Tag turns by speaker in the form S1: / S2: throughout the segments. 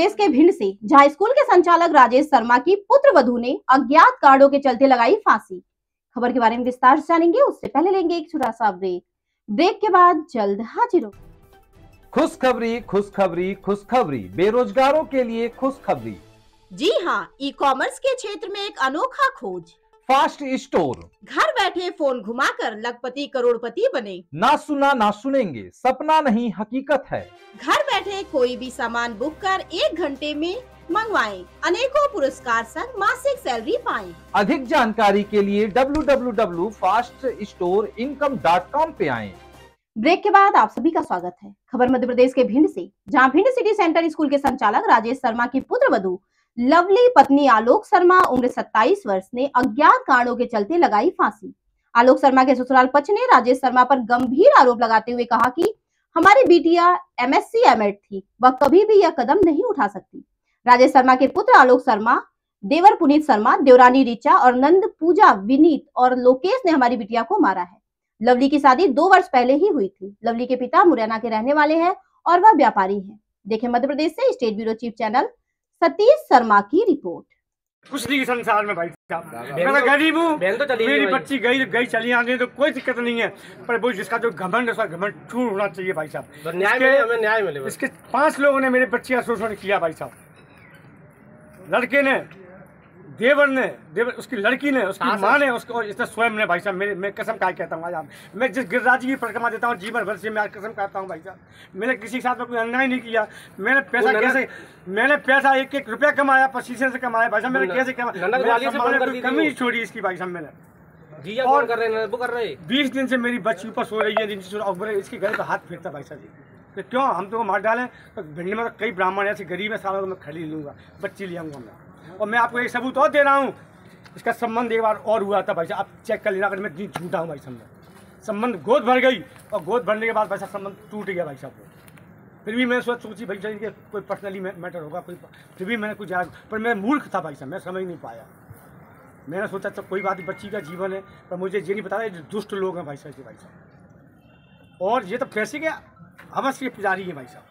S1: प्रदेश के भिंड से, जहां स्कूल के संचालक राजेश शर्मा की पुत्र वधू ने अज्ञात कारणों के चलते लगाई फांसी। खबर के बारे में विस्तार से जानेंगे, उससे पहले लेंगे एक छोटा सा ब्रेक के बाद जल्द हाजिर हो।
S2: खुशखबरी खुशखबरी खुशखबरी, बेरोजगारों के लिए खुशखबरी।
S1: जी हाँ, ई कॉमर्स के क्षेत्र में एक अनोखा खोज।
S2: Fast store.
S1: घर बैठे फोन घुमाकर लखपति करोड़पति बने।
S2: ना सुना ना सुनेंगे, सपना नहीं हकीकत है।
S1: घर बैठे कोई भी सामान बुक कर 1 घंटे में मंगवाएं। अनेकों पुरस्कार संग मासिक सैलरी पाएं।
S2: अधिक जानकारी के लिए www.faststoreincome.com पे आएं।
S1: ब्रेक के बाद आप सभी का स्वागत है। खबर मध्य प्रदेश के भिंड से, जहां भिंड सिटी सेंटर स्कूल के संचालक राजेश शर्मा की पुत्र वधू लवली पत्नी आलोक शर्मा उम्र 27 वर्ष ने अज्ञात कारणों के चलते लगाई फांसी। आलोक शर्मा के ससुराल पक्ष ने राजेश शर्मा पर गंभीर आरोप लगाते हुए कहा कि हमारी बिटिया MSc एमएड थी, वह कभी भी यह कदम नहीं उठा सकती। राजेश शर्मा के पुत्र आलोक शर्मा, देवर पुनीत शर्मा, देवरानी ऋचा और नंद पूजा, विनीत और लोकेश ने हमारी बिटिया को मारा है। लवली की शादी 2 वर्ष पहले ही हुई थी। लवली के पिता मुरैना के रहने वाले हैं और वह व्यापारी हैं। देखें मध्य प्रदेश से state bureau chief channel Satish Sharma की रिपोर्ट।
S3: कुछ नहीं संसार में भाई साहब, मैं गरीब हूँ, मेरी बच्ची गई चली आने तो कोई दिक्कत नहीं है, पर वो जिसका जो घमंड है उसका घमंड चूर होना चाहिए भाई साहब। न्याय मिले। इसके 5 लोगों ने मेरे बच्ची का शोषण किया भाई साहब। लड़के ने, देवर उसकी लड़की ने, उसकी माँ ने, उसको इसने स्वयं ने भाई साहब, मैं कसम खा कहता हूँ आज मैं जिस गिरिराज की परिक्रमा देता हूँ जीवन भर से, मैं कसम खाता हूँ भाई साहब, मैंने किसी के साथ में कोई अन्याय नहीं किया। मैंने पैसा 1-1 रुपया कमाया, पसीने से कमाया भाई साहब। मैंने कैसे कमाया, कमी छोड़ी इसकी भाई साहब मैंने। और कर रहे 20 दिन से मेरी बच्ची ऊपर सो रही है, इसके घर पे हाथ फेरता भाई साहब। तो क्यों हम तो मार डालें? तो भिंड में तो कई ब्राह्मण ऐसे गरीब है, सालों को मैं खरीद लूंगा, बच्ची ले आऊंगा मैं। और मैं आपको एक सबूत और दे रहा हूँ, इसका संबंध एक बार और हुआ था भाई साहब, आप चेक कर लेना। अगर मैं झूठा हूँ भाई साहब, संबंध गोद भर गई और गोद भरने के बाद भाई साहब संबंध टूट गया भाई साहब। फिर भी मैं सोची भाई साहब कि कोई पर्सनली मैटर होगा कोई, फिर भी मैंने कुछ जाना, पर मैं मूर्ख था भाई साहब, मैं समझ नहीं पाया। मैंने सोचा तो कोई बात नहीं, बच्ची का जीवन है, पर मुझे ये नहीं पता ये दुष्ट लोग हैं भाई साहब भाई साहब। और ये तो पैसे के हवस के पुजारी है भाई साहब।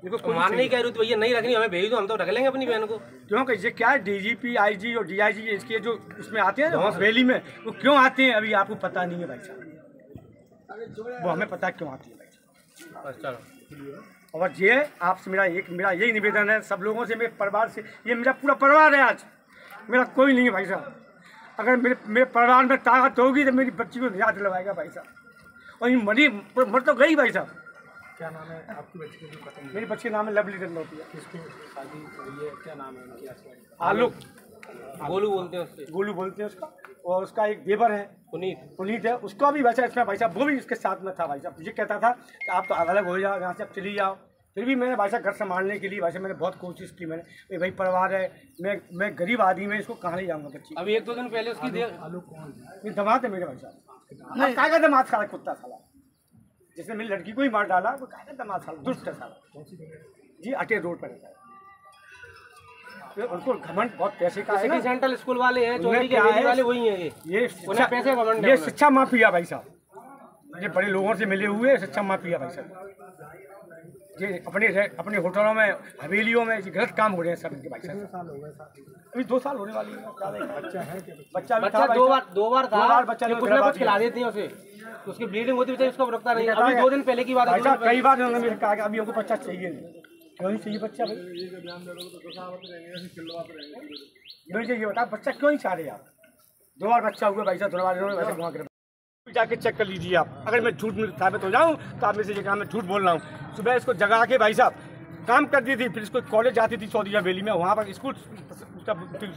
S3: देखो
S4: मान नहीं कह रही तो भैया नहीं रखनी, हमें भेज दो, हम तो रख लेंगे अपनी बहन को।
S3: क्योंकि ये क्या है, DGP IG और DIG इसके जो उसमें आते हैं रैली में, वो क्यों आते हैं अभी आपको पता नहीं है भाई साहब, वो हमें पता है क्यों आती है भाई साहब। और ये आपसे मेरा यही निवेदन है, सब लोगों से, मेरे परिवार से, ये मेरा पूरा परिवार है, आज मेरा कोई नहीं है भाई साहब। अगर मेरे परिवार में ताकत होगी तो मेरी बच्ची को न्याय दिलवाएगा भाई साहब। और ये मर तो गई भाई साहब।
S4: क्या नाम है आपकी बच्ची को?
S3: मेरी बच्ची का नाम है लवली रंगौतिया।
S4: किसकी शादी हुई है, क्या नाम है उनकी?
S3: आलोक,
S4: गोलू बोलते हैं उससे,
S3: गोलू बोलते हैं उसका। और उसका एक देवर है पुनीत है, उसको भी वैसा इसमें भाई साहब, वो भी इसके साथ में था भाई साहब। ये कहता था कि आप तो अलग हो जाओ, यहाँ से आप चली जाओ। फिर भी मैंने भाई साहब घर संभालने के लिए भाई साहब मैंने बहुत कोशिश की। मैंने भाई परिवार है, मैं गरीब आदमी में इसको कहाँ ले जाऊँगा बच्ची।
S4: अभी 1-2 दिन पहले उसकी
S3: आलोक कौन? दमाद है मेरे भाई साहब। क्या का दमाद साला, कुत्ता साला, जिसने मेरी लड़की को ही मार डाला, वो क्या दमाद साला, दुष्ट है साला जी। अटे रोड पर रहता है, उनको घमंड बहुत पैसे का है ना।
S4: सेंट्रल स्कूल वाले हैं, चौधरी के वाले वही हैं ये पैसे घमंड।
S3: ये शिक्षा माफिया भाई साहब, ये बड़े लोगों से मिले हुए शिक्षा माफिया भाई साहब। ये अपने होटलों में, हवेलियों में गलत काम हो रहे हैं सब इनके भाई साहब। अभी 2 साल होने वाली है। बच्चा दो बार था, बच्चा कुछ ना कुछ खिला देती है उसे, तो उसकी ब्लीडिंग होती है, उसको रुकता नहीं। अभी 2 दिन पहले की बात है, कई बार उन्होंने मुझे कहा कि अभी हमको बच्चा चाहिए नहीं। क्यों नहीं चाहिए बच्चा भाई? मुझे ये बता, बच्चा क्यों नहीं चाह रहे आप? 2 बार बच्चा हुआ भाई साहब, जाके चेक कर लीजिए आप। अगर मैं झूठ साबित हो जाऊँ तो आप मेरे से मैं झूठ बोल रहा हूँ। सुबह इसको जगा के भाई साहब काम करती थी, फिर इसको कॉलेज जाती थी सऊदी वैली में, वहाँ पर स्कूल उसका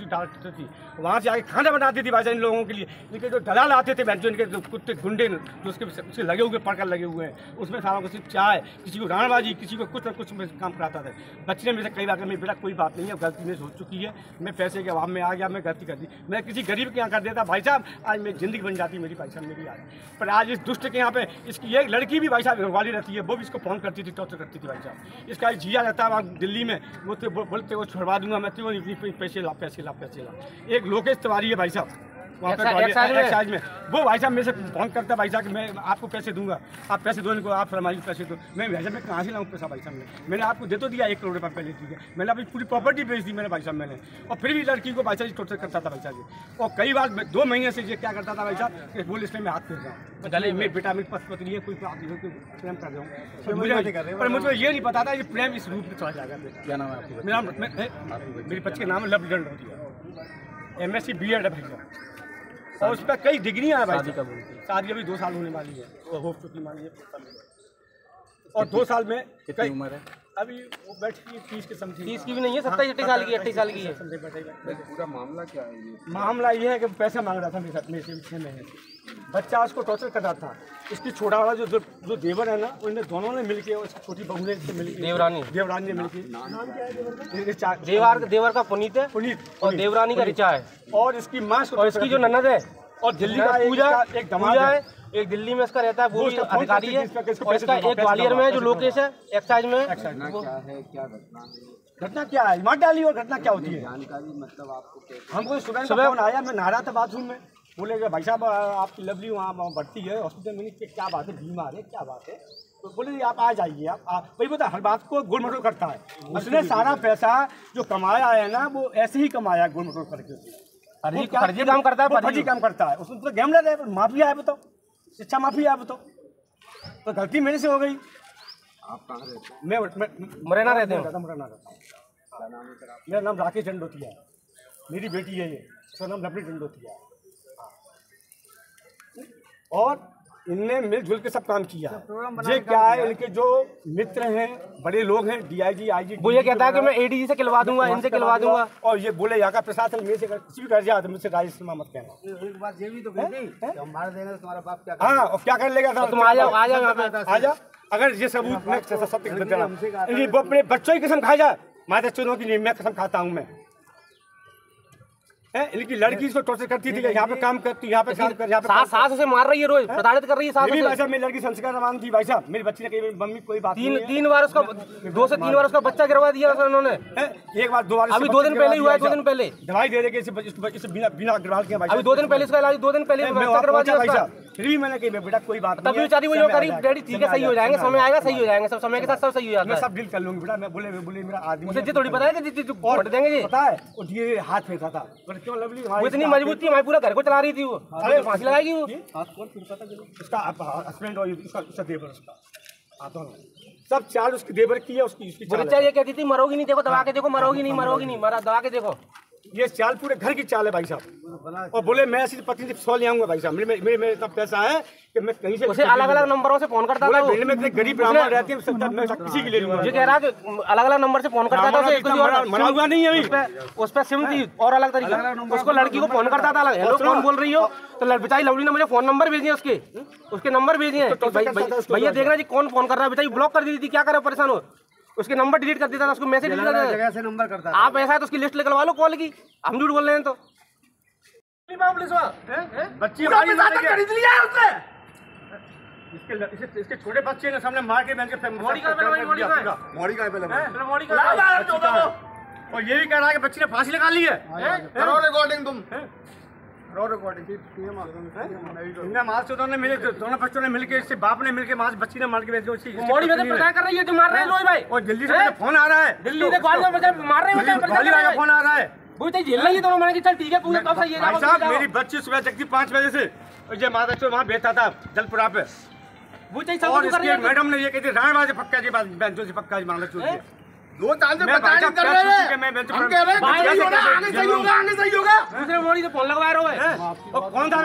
S3: डालती थी, वहाँ से आके खाना बनाती थी भाई साहब इन लोगों के लिए। लेकिन जो दलाल आते थे जो इनके कुत्ते गुंडे जो उसके लगे हुए पढ़कर लगे हुए हैं, उसमें सारा को सिर्फ चाय, किसी को रानबाजी, किसी को कुछ न कुछ काम कराता था। बच्चे ने मेरे से कई बार मेरी बेटा कोई बात नहीं है, गलती मेरी हो चुकी है, मैं पैसे के अभाव में आ गया, मैं गलती कर दी, मैं किसी गरीब के यहाँ कर देता भाई साहब, आज मेरी ज़िंदगी बन जाती मेरी भाई साहब मेरी आज। पर आज इस दुष्ट के यहाँ पे इसकी एक लड़की भी भाई साहब घरवाली रहती है, वो भी इसको फोन करती थी, टॉर्चर करती थी भाई साहब। इसका एक जिया रहता है वहाँ दिल्ली में, वो तो बोलते वो छुड़वा दूंगा मैं, तो पैसे ला। एक लोकेश तिवारी है भाई साहब, वहाँ पे एक्साइज में वो भाई साहब मेरे से फोन करता है भाई साहब कि मैं आपको पैसे दूंगा, आप पैसे दो इनको, आप फरमाइश पैसे दो। मैं भाई साहब मैं कहाँ से लाऊँ पैसा भाई साहब, मैंने आपको दे तो दिया 1 करोड़ रुपये पहले, ठीक है, मैंने अपनी पूरी प्रॉपर्टी बेच दी मैंने भाई साहब मैंने, और फिर भी लड़की को भाई साहब टॉर्चर करता था भाई साहब जी। और कई बार 2 महीने से ये क्या करता था भाई साहब कि पुलिस में मैं हाथ फेर रहा हूँ, गले में बेटा मेरी पत्नी है, कोई प्रेम कर रहा हूँ, पर मुझे ये नहीं पता था ये प्रेम इस रूप में चला जाएगा।
S2: क्या नाम है आपकी?
S3: मेरा मेरी बच्ची का नाम लव होती है, MSc BEd है भाई साहब, और उस पर कई डिग्रियाँ हैं भाई। शादी अभी 2 साल होने वाली है और हो चुकी मानी है, और 2 साल में
S2: कितनी उम्र है
S3: अभी वो बैठी 30 के समथिंग,
S4: 30 की भी नहीं है, 27-28 साल की, 28 साल की है।
S2: पूरा मामला क्या है ये?
S3: मामला ये है कि पैसा मांग रहा था मेरे साथ, मेरे से 6 महीने से बच्चा उसको टॉर्चर कर रहा था। इसकी छोटा वाला जो देवर है ना, उन्हें दोनों ने मिलके और इसकी छोटी बहू ने मिलके, देवरानी ने मिलके,
S4: देवर का पुनीत है, और देवरानी का ऋचा है,
S3: और इसकी माँ
S4: और इसकी जो ननद है
S3: और दिल्ली का
S4: पूजा
S3: एक दमाद है,
S4: एक दिल्ली में इसका रहता है, वो भी अधिकारी है, और इसका एक ग्वालियर में है जो लोकेश है एक्साइज में।
S3: घटना क्या है, मार डाली और घटना क्या होती है जानकारी, मतलब आपको हमको सुबह फोन आया, मैं नहा रहा था बाथरूम में, बोले भाई साहब आपकी लवली वहाँ बढ़ती है हॉस्पिटल में, क्या बात है, बीमार है, क्या बात है, तो बोले आप आ जाइए, आप वही बता हर बात को गोल मटोल करता है। उसने सारा पैसा जो कमाया है ना वो ऐसे ही कमाया गोल मटोल करके,
S4: फर्जी काम करता है,
S3: फर्जी काम करता है, उसमें तो गैमलर है, माफिया है, बताओ शिक्षा माफिया है, बताओ, तो गलती मेरे से हो गई। आप कहाँ रहते हैं? मैं
S4: मुरैना रहते हैं।
S3: मुरैना रहता हूँ। मेरा नाम राकेश डंडोतिया है, मेरी बेटी है ये, उसका नाम लवली डंडोतिया है, और इनने मिलजुल के सब काम किया। ये क्या है, इनके जो मित्र हैं, बड़े लोग हैं, DIG IG,
S4: वो ये कहता है कि मैं ADG से खिलवा दूंगा, इनसे खिलवा दूंगा, और
S3: ये बोले यहाँ का प्रशासन मेरे से किसी भी कर जाए तो मुझसे राजेश मत कहना।
S5: एक बात ये भी तो कहती हम मार देंगे तो तुम्हारा बाप क्या
S3: हाँ, और क्या कर लेगा,
S4: तुम आ जाओ यहाँ पे,
S3: आ जा, अगर ये सबूत में सत्य वो अपने बच्चों की कसम खा जाए, माता चुनों की मैं कसम खाता हूँ मैं। इनकी लड़की इसको टॉर्चर करती थी, यहाँ पे काम करती, यहाँ पे काम कर, यहाँ पे
S4: सास उसे मार रही है, रोज प्रताड़ित कर रही है सास
S3: उसे। भाई साहब मेरी लड़की संस्कार रवान थी भाई साहब, मेरी बच्ची ने कही मम्मी कोई बात नहीं,
S4: 3 बार उसका 2 से 3 बार उसका बच्चा गिरवा दिया उन्होंने,
S3: 1 बार 2 बार,
S4: अभी 2 दिन पहले हुआ है, 2 दिन पहले
S3: दवाई दे रहे इसे बिना गिरवाल के,
S4: अभी 2 दिन पहले इसका इलाज 2 दिन पहले करवा दिया भाई साहब।
S3: फिर भी मैंने कही बेटा कोई बात नहीं,
S4: तभी बेचारी वो करीब डैडी ठीक है, सही हो जाएंगे, समय आएगा सही हो जाएंगे, सब समय के साथ सब सही हो जाता है,
S3: मैं सब डील कर लूंगी बेटा। मैं बोले मेरा आदमी
S4: मुझे जी थोड़ी पता है कि वोट देंगे जी,
S3: पता है, और ये हाथ फेंका था, क्यों लवली
S4: वो इतनी मजबूत थी, हमारे पूरा घर को चला रही थी, वो फांसी लगाएगी वो,
S3: उसका हस्बैंड और उसका देवर, उसका दोनों सब चाल उसकी देवर की है, उसकी
S4: ये कहती थी मरोगी नहीं, देखो दबा के देखो, मरोगी नहीं, मरा दबा के देखो,
S3: ये चाल पूरे घर की चाल है भाई साहब। और बोले मैं ऐसी पत्नी से 100 ले आऊंगा भाई साहब, मेरे इतना पैसा है कि मैं कहीं से
S4: उसे अलग-अलग नंबरों से फोन करता था, वो
S3: में इतने गरीब ब्राह्मण रहते हैं, मैं किसी के ले लूंगा।
S4: ये कह रहा है कि अलग-अलग नंबर से फोन करता था,
S3: मरा हुआ नहीं है
S4: अभी, उस पे सिम थी और अलग तरीके, उसको लड़की को फोन करता था, हेलो कौन बोल रही हो, तो बेचारी लवली ने मुझे फोन नंबर भेजे, उसके नंबर भेजे हैं, भैया देखना जी कौन फोन कर रहा है, बेचारी ब्लॉक कर दी थी, क्या करे परेशान हो, उसके नंबर डिलीट कर देता था, उसको मैसेज डिलीट कर देता था,
S5: नंबर करता
S4: आप ऐसा है तो उसकी लिस्ट निकलवा लो कॉल की, हम झूठ बोल रहे हैं तो
S3: बच्ची खरीद लिया है उसने, इसके छोटे बच्चे ने सामने मार के
S4: मोड़ी का
S3: और ये भी कह रहा है कि बच्ची ने फांसी लगा ली है,
S5: करो रिकॉर्डिंग तुम
S3: मार से दोनों बच्चों ने मिलकर, इससे बाप ने मिलकर मार, बच्ची ने मार के
S4: मोड़ी में प्रचार कर रही है, जो मार रहे हैं लोग भाई,
S3: और दिल्ली से फोन आ रहा है,
S4: दिल्ली से ग्वालियर में मार रहे हैं,
S3: फोन आ रहा है,
S4: वो तो झेल रही है दोनों, मैंने चल ठीक है पूरा कब सही है
S3: भाई साहब। मेरी बच्ची सुबह जगती 5 बजे से, और ये माता चो वहाँ बेचता था जलपुरा पे,
S4: वो चाहिए
S3: और इसके मैडम ने ये कहती राणबाजी पक्का जी बात, बेंचो से पक्का जी मांगना चाहिए,
S5: 2 साल से बता नहीं कर रहे हैं, हम कह रहे हैं आगे सही होगा,
S4: दूसरे मोड़ी से फोन लगवा रहे हो,
S3: और कौन था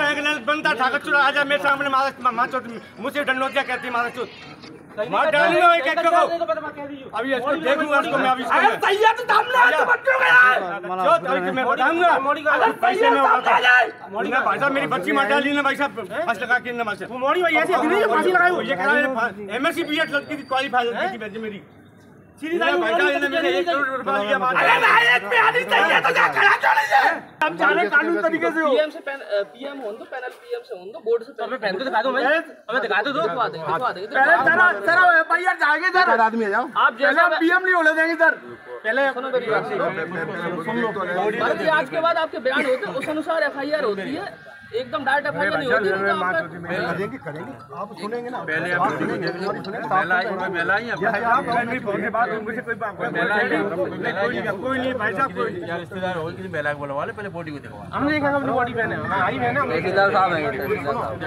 S3: बनता ठाकर चुरा आ जाए मेरे सामने, माँ चोट मुझसे डंडोतिया कहती माता चोट, मार डाली ना एक को, अभी इसको देखूंगा, इसको मैं अभी सही है तो सामने बच्चों का यार अभी मैं बताऊंगा, पैसे में मैं भाई साहब मेरी बच्ची मार डाली ना भाई साहब, फांसी लगा के ना वो मोड़ी भाई ऐसी फांसी लगाई, ये कह रहा है MSc BEd लड़की थी, क्वालीफाई लड़की थी मेरी, सीधी दारू भाई साहब इन्होंने मेरे 1 करोड़ रुपया लिया।
S5: अरे भाई एक पे आनी चाहिए तो क्या खड़ा क्यों नहीं है?
S3: हम जाने कानून तरीके से हो।
S6: पीएम होन दो, पैनल पीएम से होन दो, बोर्ड से हमें पहन तो दिखा दो, हमें दिखा दो, दिखवा देंगे
S5: पहले जरा एफआईआर जाएंगे सर, आदमी है जाओ
S6: आप
S5: पहले हम पीएम नहीं होने देंगे सर।
S3: पहले
S6: सुनो मेरी बात, आज के बाद आपके बयान होते हैं, उस अनुसार एफआईआर होती है, एकदम डायरेक्ट एफआईआर नहीं होती।
S5: करेंगे आप सुनेंगे ना
S2: पहले आप सुनेंगे,
S3: कोई नहीं भाई साहब, कोई
S2: रिश्तेदार हो किसी महिला को बुलवा ले, पहले बॉडी को दिखवा।
S3: हमने देखा अपनी बॉडी पहने आई है ना
S6: तहसीलदार साहब हैं, तहसीलदार साहब।